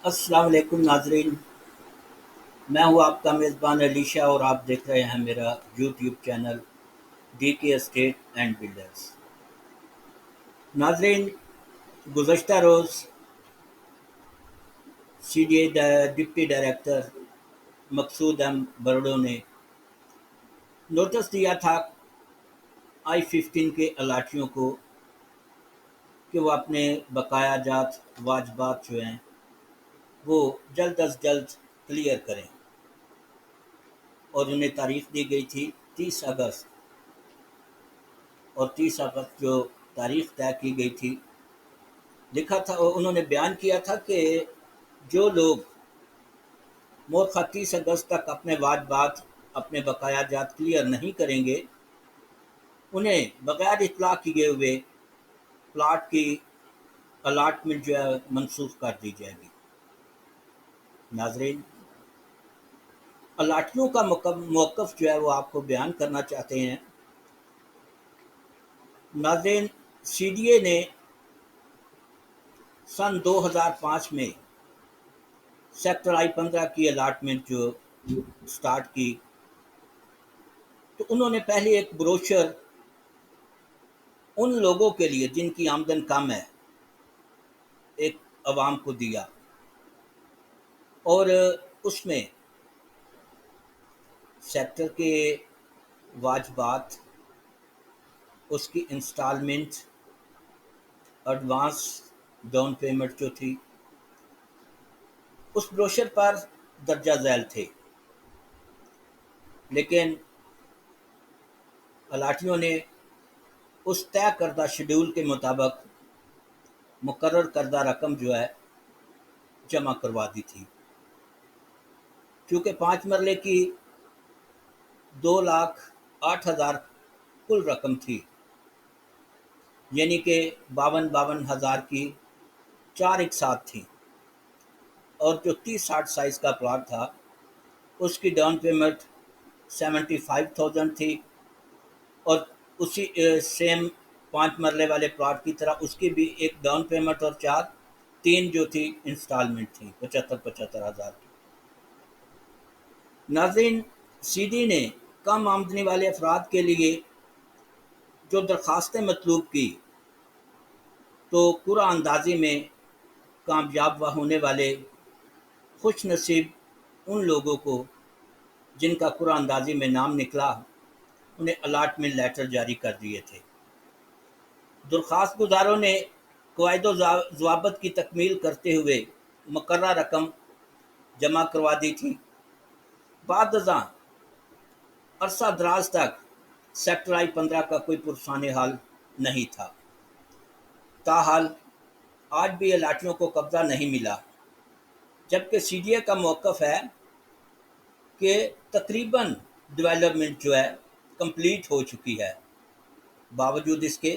अस्सलाम वालेकुम नाजरीन। मैं हूं आपका मेज़बान अली शाह और आप देख रहे हैं मेरा यूट्यूब चैनल डी के एस्टेट एंड बिल्डर्स। नाजरीन, गुज़श्ता रोज़ डिप्टी डायरेक्टर मकसूद अहमद बरड़ो ने नोटिस दिया था I-15 के अलाटियों को कि वो अपने बकाया जात वाजबात जो हैं वो जल्द अज जल्द क्लियर करें, और उन्हें तारीख दी गई थी 30 अगस्त। और 30 अगस्त जो तारीख तय की गई थी, लिखा था, उन्होंने बयान किया था कि जो लोग मोरखा 30 अगस्त तक अपने वाजबात अपने बकाया जात क्लियर नहीं करेंगे, उन्हें बगैर इतला किए हुए प्लाट की अलाटमेंट जो है मनसूख कर दी जाएगी। नाजरीन, अलाटियों का मौक़िफ़ जो है वो आपको बयान करना चाहते हैं। नाजरीन, CDA ने सन 2005 में सेक्टर I-15 की अलाटमेंट जो स्टार्ट की, तो उन्होंने पहले एक ब्रोशर उन लोगों के लिए जिनकी आमदन कम है एक अवाम को दिया, और उसमें सेक्टर के वाजबात, उसकी इंस्टॉलमेंट, एडवांस डाउन पेमेंट जो थी, उस ब्रोशर पर दर्जा झैल थे। लेकिन अलाटियों ने उस तय करदा शेड्यूल के मुताबिक मुकर्रर करदा रकम जो है जमा करवा दी थी। चूँकि 5 मरले की 2,08,000 कुल रकम थी, यानी कि 52,000 की 4 एक साथ थी, और जो 30-60 साइज़ का प्लॉट था उसकी डाउन पेमेंट 75,000 थी, और उसी सेम 5 मरले वाले प्लॉट की तरह उसकी भी एक डाउन पेमेंट और 3 जो थी इंस्टॉलमेंट थी 75,000 की। नाज़रीन, CD ने कम आमदनी वाले अफराद के लिए जो दरख्वास्तें मतलूब की, तो कुरा अंदाजी में कामयाब होने वाले खुश नसीब उन लोगों को जिनका कुरा अंदाजी में नाम निकला, उन्हें अलाटमेंट लेटर जारी कर दिए थे। दरख्वास्त गुजारों ने कवायद ज़वाबत की तकमील करते हुए मुकर्रर रकम जमा करवा दी थी। बाद अज़ां अरसा दराज तक सेक्टर I-15 का कोई पुरसाने हाल नहीं था। ताहाल आज भी अलाटियों को कब्जा नहीं मिला, जबकि CDA का मौक़िफ़ है कि तकरीबन डेवलपमेंट जो है कंप्लीट हो चुकी है। बावजूद इसके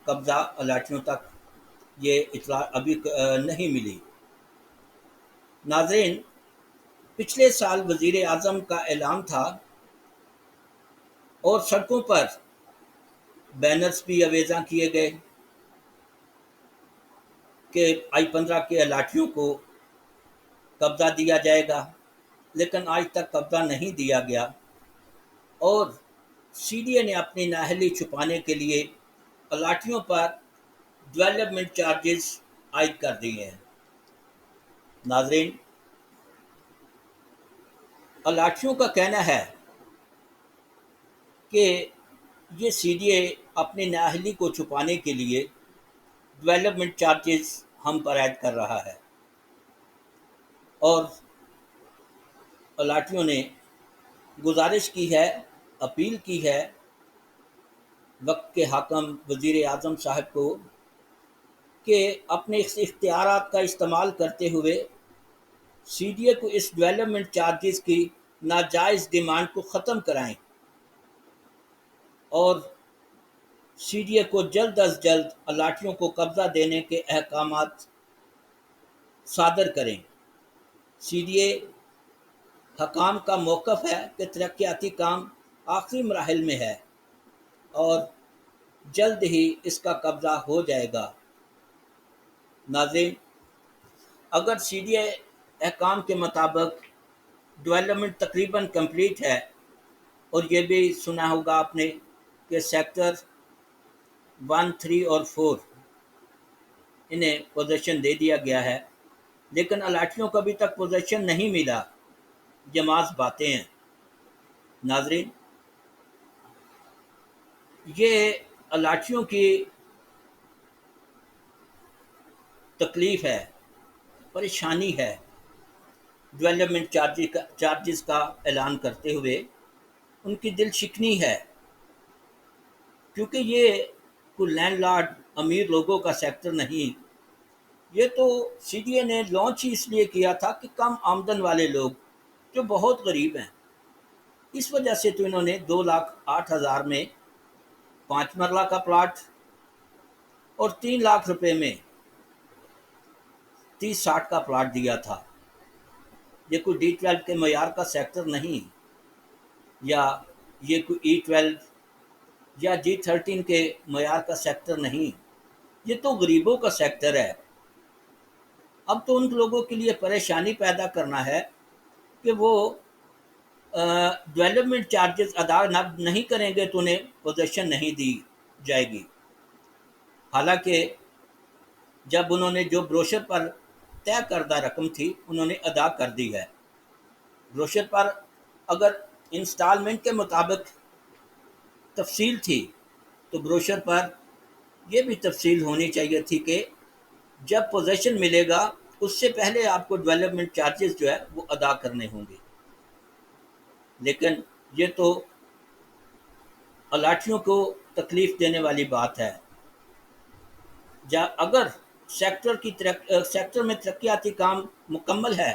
कब्जा अलाटियों तक ये इत्तला अभी नहीं मिली। नाज़रीन, पिछले साल वज़ीर आज़म का ऐलान था और सड़कों पर बैनर्स भी अवेज़ा किए गए कि I-15 के अलाटियों को कब्जा दिया जाएगा, लेकिन आज तक कब्जा नहीं दिया गया, और CDA ने अपनी नाअहली छुपाने के लिए अलाटियों पर डेवलपमेंट चार्जेस आयद कर दिए हैं। नाज़रीन, अलाटियों का कहना है कि ये CDA अपनी नाअहली को छुपाने के लिए डेवलपमेंट चार्जेस हम पर ऐड कर रहा है, और अलाटियों ने गुजारिश की है, अपील की है वक्त के हाकम वज़ीर आज़म साहब को कि अपने इस इख्तियारात का इस्तेमाल करते हुए CDA को इस डेवलपमेंट चार्जेस की नाजायज़ डिमांड को ख़त्म कराएं, और CDA को जल्द अज जल्द अलाटियों को कब्जा देने के अहकामात सादर करें। CDA हकाम का मौक़िफ़ है कि तरक्याती काम आखिरी मराहिल में है और जल्द ही इसका कब्जा हो जाएगा। नाज़रीन, अगर CDA अहकाम के मुताबिक डेवलपमेंट तकरीबन कंप्लीट है, और ये भी सुना होगा आपने कि सेक्टर 1, 3 और 4 इन्हें पोजीशन दे दिया गया है, लेकिन अलाटियों को अभी तक पोजीशन नहीं मिला। ये मास बातें हैं नाजरीन। ये अलाटियों की तकलीफ है, परेशानी है। डेवलपमेंट चार्जेस का ऐलान करते हुए उनकी दिल शिकनी है, क्योंकि ये कोई लैंडलॉर्ड अमीर लोगों का सेक्टर नहीं। ये तो CDA ने लॉन्च ही इसलिए किया था कि कम आमदन वाले लोग जो बहुत गरीब हैं, इस वजह से तो इन्होंने 2,08,000 में 5 मरला का प्लाट और 3 लाख रुपए में 30-60 का प्लाट दिया था। ये कोई D12 के मयार का सेक्टर नहीं, या ये कोई E12 या G13 के मयार का सेक्टर नहीं। ये तो गरीबों का सेक्टर है। अब तो उन लोगों के लिए परेशानी पैदा करना है कि वो डेवलपमेंट चार्जेस अदा नहीं करेंगे तो उन्हें पोजीशन नहीं दी जाएगी। हालांकि जब उन्होंने जो ब्रोशर पर तय करदा रकम थी उन्होंने अदा कर दी है। ब्रोशर पर अगर इंस्टॉलमेंट के मुताबिक तफसील थी तो ब्रोशर पर यह भी तफसील होनी चाहिए थी कि जब पोजीशन मिलेगा उससे पहले आपको डेवलपमेंट चार्जेस जो है वो अदा करने होंगे। लेकिन ये तो अलाटियों को तकलीफ देने वाली बात है। अगर सेक्टर में तरक्याती काम मुकम्मल है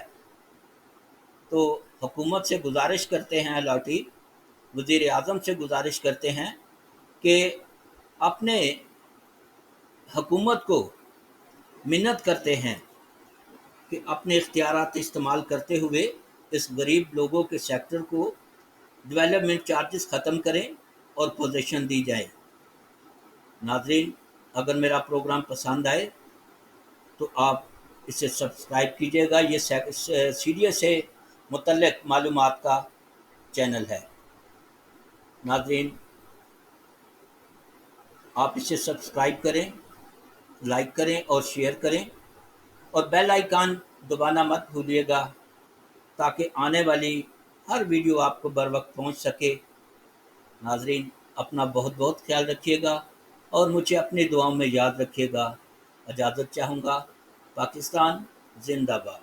तो हुकूमत से गुजारिश करते हैं, अलाटी वज़ीर आज़म से गुजारिश करते हैं कि अपने हुकूमत को मिन्नत करते हैं कि अपने इख्तियारात इस्तेमाल करते हुए इस गरीब लोगों के सेक्टर को डेवलपमेंट चार्जेस ख़त्म करें और पोजीशन दी जाए। नाज़रीन, अगर मेरा प्रोग्राम पसंद आए तो आप इसे सब्सक्राइब कीजिएगा। ये CDA से मुतल्लिक़ मालूमात का चैनल है। नाज़रीन, आप इसे सब्सक्राइब करें, लाइक करें और शेयर करें, और बेल आइकन दबाना मत भूलिएगा ताकि आने वाली हर वीडियो आपको बर वक्त पहुँच सके। नाज़रीन, अपना बहुत बहुत ख्याल रखिएगा और मुझे अपनी दुआओं में याद रखिएगा। इजाज़त चाहूँगा। पाकिस्तान जिंदाबाद।